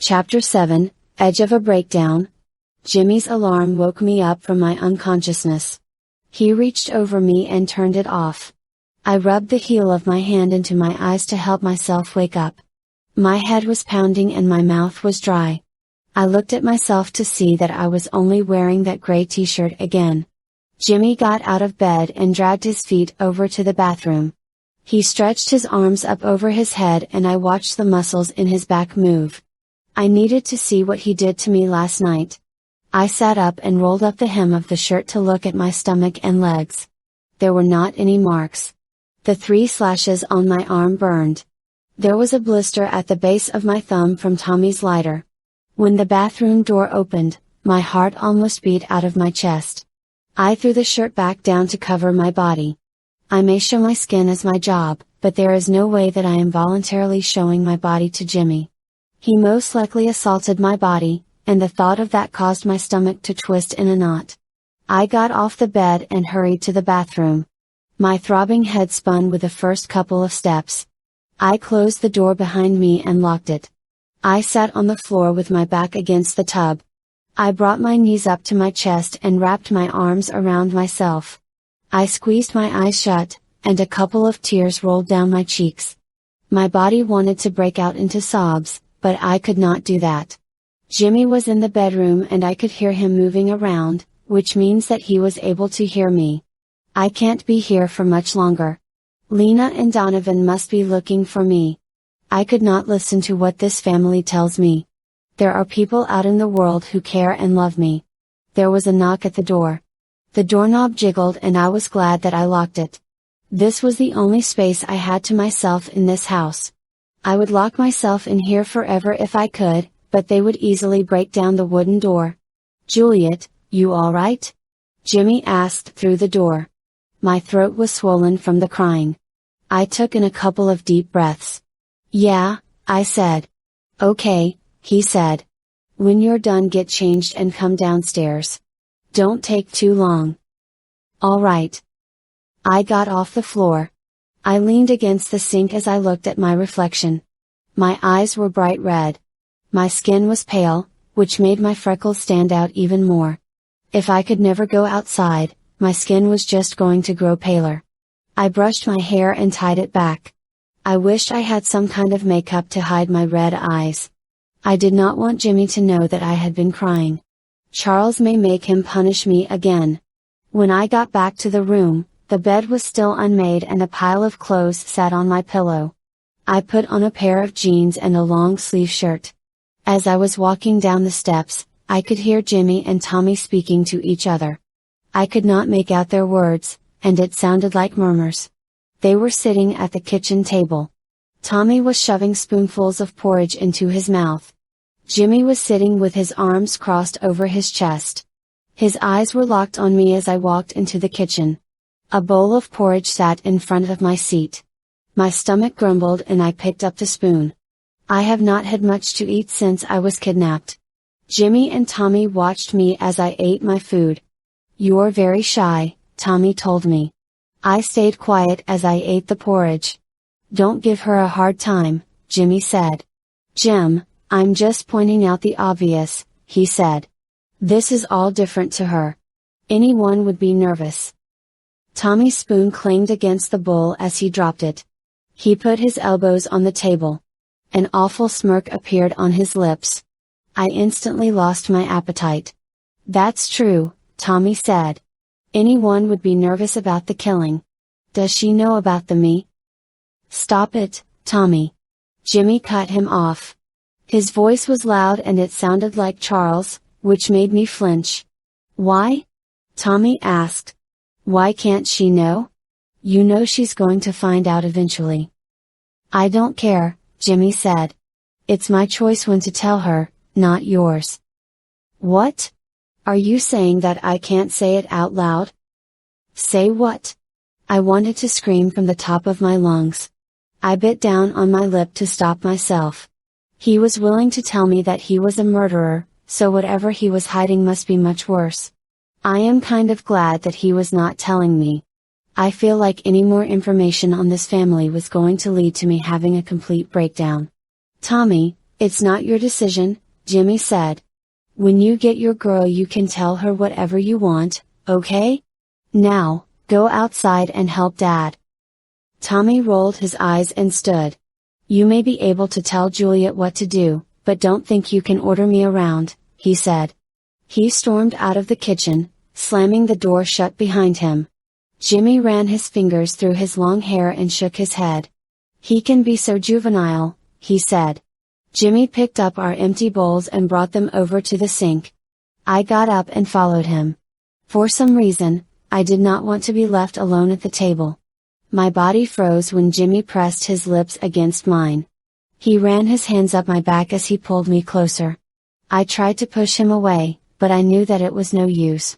Chapter 7, Edge of a Breakdown. Jimmy's alarm woke me up from my unconsciousness. He reached over me and turned it off. I rubbed the heel of my hand into my eyes to help myself wake up. My head was pounding and my mouth was dry. I looked at myself to see that I was only wearing that gray t-shirt again. Jimmy got out of bed and dragged his feet over to the bathroom. He stretched his arms up over his head and I watched the muscles in his back move. I needed to see what he did to me last night. I sat up and rolled up the hem of the shirt to look at my stomach and legs. There were not any marks. The 3 slashes on my arm burned. There was a blister at the base of my thumb from Tommy's lighter. When the bathroom door opened, my heart almost beat out of my chest. I threw the shirt back down to cover my body. I may show my skin as my job, but there is no way that I am voluntarily showing my body to Jimmy. He most likely assaulted my body, and the thought of that caused my stomach to twist in a knot. I got off the bed and hurried to the bathroom. My throbbing head spun with the first couple of steps. I closed the door behind me and locked it. I sat on the floor with my back against the tub. I brought my knees up to my chest and wrapped my arms around myself. I squeezed my eyes shut, and a couple of tears rolled down my cheeks. My body wanted to break out into sobs, but I could not do that. Jimmy was in the bedroom and I could hear him moving around, which means that he was able to hear me. I can't be here for much longer. Lena and Donovan must be looking for me. I could not listen to what this family tells me. There are people out in the world who care and love me. There was a knock at the door. The doorknob jiggled and I was glad that I locked it. This was the only space I had to myself in this house. I would lock myself in here forever if I could, but they would easily break down the wooden door. "Juliet, you alright?" Jimmy asked through the door. My throat was swollen from the crying. I took in a couple of deep breaths. "Yeah," I said. "Okay," he said. "When you're done get changed and come downstairs. Don't take too long." "Alright." I got off the floor. I leaned against the sink as I looked at my reflection. My eyes were bright red. My skin was pale, which made my freckles stand out even more. If I could never go outside, my skin was just going to grow paler. I brushed my hair and tied it back. I wished I had some kind of makeup to hide my red eyes. I did not want Jimmy to know that I had been crying. Charles may make him punish me again. When I got back to the room, the bed was still unmade and a pile of clothes sat on my pillow. I put on a pair of jeans and a long sleeve shirt. As I was walking down the steps, I could hear Jimmy and Tommy speaking to each other. I could not make out their words, and it sounded like murmurs. They were sitting at the kitchen table. Tommy was shoving spoonfuls of porridge into his mouth. Jimmy was sitting with his arms crossed over his chest. His eyes were locked on me as I walked into the kitchen. A bowl of porridge sat in front of my seat. My stomach grumbled and I picked up the spoon. I have not had much to eat since I was kidnapped. Jimmy and Tommy watched me as I ate my food. "You're very shy," Tommy told me. I stayed quiet as I ate the porridge. "Don't give her a hard time," Jimmy said. "Jim, I'm just pointing out the obvious," he said. "This is all different to her. Anyone would be nervous." Tommy's spoon clanged against the bowl as he dropped it. He put his elbows on the table. An awful smirk appeared on his lips. I instantly lost my appetite. "That's true," Tommy said. "Anyone would be nervous about the killing. Does she know about the me?" "Stop it, Tommy." Jimmy cut him off. His voice was loud and it sounded like Charles, which made me flinch. "Why?" Tommy asked. "Why can't she know? You know she's going to find out eventually." "I don't care," Jimmy said. "It's my choice when to tell her, not yours." "What? Are you saying that I can't say it out loud?" "Say what?" I wanted to scream from the top of my lungs. I bit down on my lip to stop myself. He was willing to tell me that he was a murderer, so whatever he was hiding must be much worse. I am kind of glad that he was not telling me. I feel like any more information on this family was going to lead to me having a complete breakdown. "Tommy, It's not your decision, Jimmy said. When you get your girl you can tell her whatever you want, okay? Now, go outside and help Dad. Tommy rolled his eyes and stood. You may be able to tell Juliet what to do, but don't think you can order me around, he said. He stormed out of the kitchen, slamming the door shut behind him. Jimmy ran his fingers through his long hair and shook his head. He can be so juvenile, he said. Jimmy picked up our empty bowls and brought them over to the sink. I got up and followed him. For some reason, I did not want to be left alone at the table. My body froze when Jimmy pressed his lips against mine. He ran his hands up my back as he pulled me closer. I tried to push him away, but I knew that it was no use.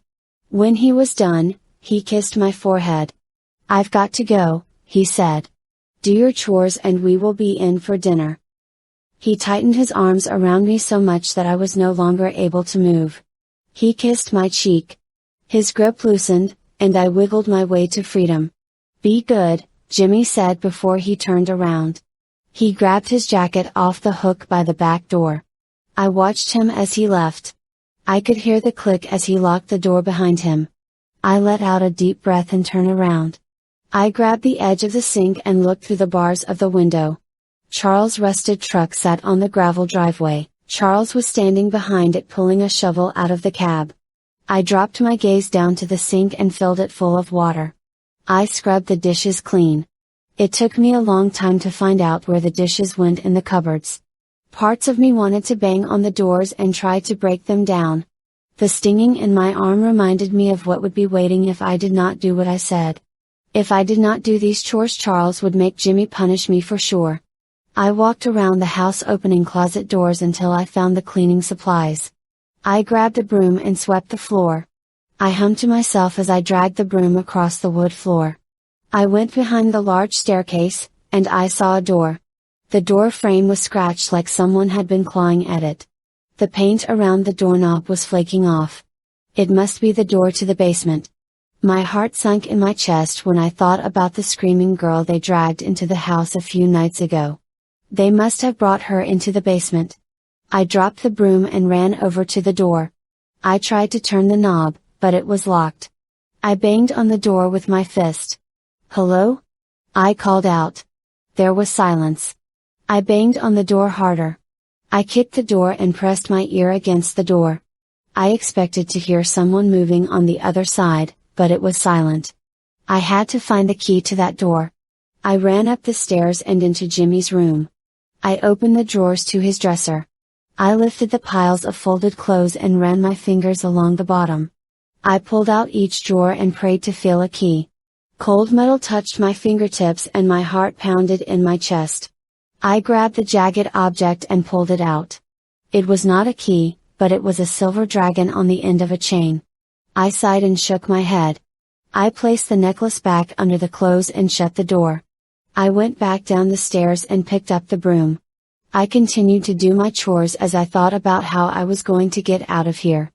When he was done, he kissed my forehead. I've got to go, he said. Do your chores and we will be in for dinner. He tightened his arms around me so much that I was no longer able to move. He kissed my cheek. His grip loosened, and I wiggled my way to freedom. Be good, Jimmy said before he turned around. He grabbed his jacket off the hook by the back door. I watched him as he left. I could hear the click as he locked the door behind him. I let out a deep breath and turned around. I grabbed the edge of the sink and looked through the bars of the window. Charles' rusted truck sat on the gravel driveway. Charles was standing behind it pulling a shovel out of the cab. I dropped my gaze down to the sink and filled it full of water. I scrubbed the dishes clean. It took me a long time to find out where the dishes went in the cupboards. Parts of me wanted to bang on the doors and try to break them down. The stinging in my arm reminded me of what would be waiting if I did not do what I said. If I did not do these chores, Charles would make Jimmy punish me for sure. I walked around the house opening closet doors until I found the cleaning supplies. I grabbed a broom and swept the floor. I hummed to myself as I dragged the broom across the wood floor. I went behind the large staircase, and I saw a door. The door frame was scratched like someone had been clawing at it. The paint around the doorknob was flaking off. It must be the door to the basement. My heart sunk in my chest when I thought about the screaming girl they dragged into the house a few nights ago. They must have brought her into the basement. I dropped the broom and ran over to the door. I tried to turn the knob, but it was locked. I banged on the door with my fist. Hello? I called out. There was silence. I banged on the door harder. I kicked the door and pressed my ear against the door. I expected to hear someone moving on the other side, but it was silent. I had to find the key to that door. I ran up the stairs and into Jimmy's room. I opened the drawers to his dresser. I lifted the piles of folded clothes and ran my fingers along the bottom. I pulled out each drawer and prayed to feel a key. Cold metal touched my fingertips and my heart pounded in my chest. I grabbed the jagged object and pulled it out. It was not a key, but it was a silver dragon on the end of a chain. I sighed and shook my head. I placed the necklace back under the clothes and shut the door. I went back down the stairs and picked up the broom. I continued to do my chores as I thought about how I was going to get out of here.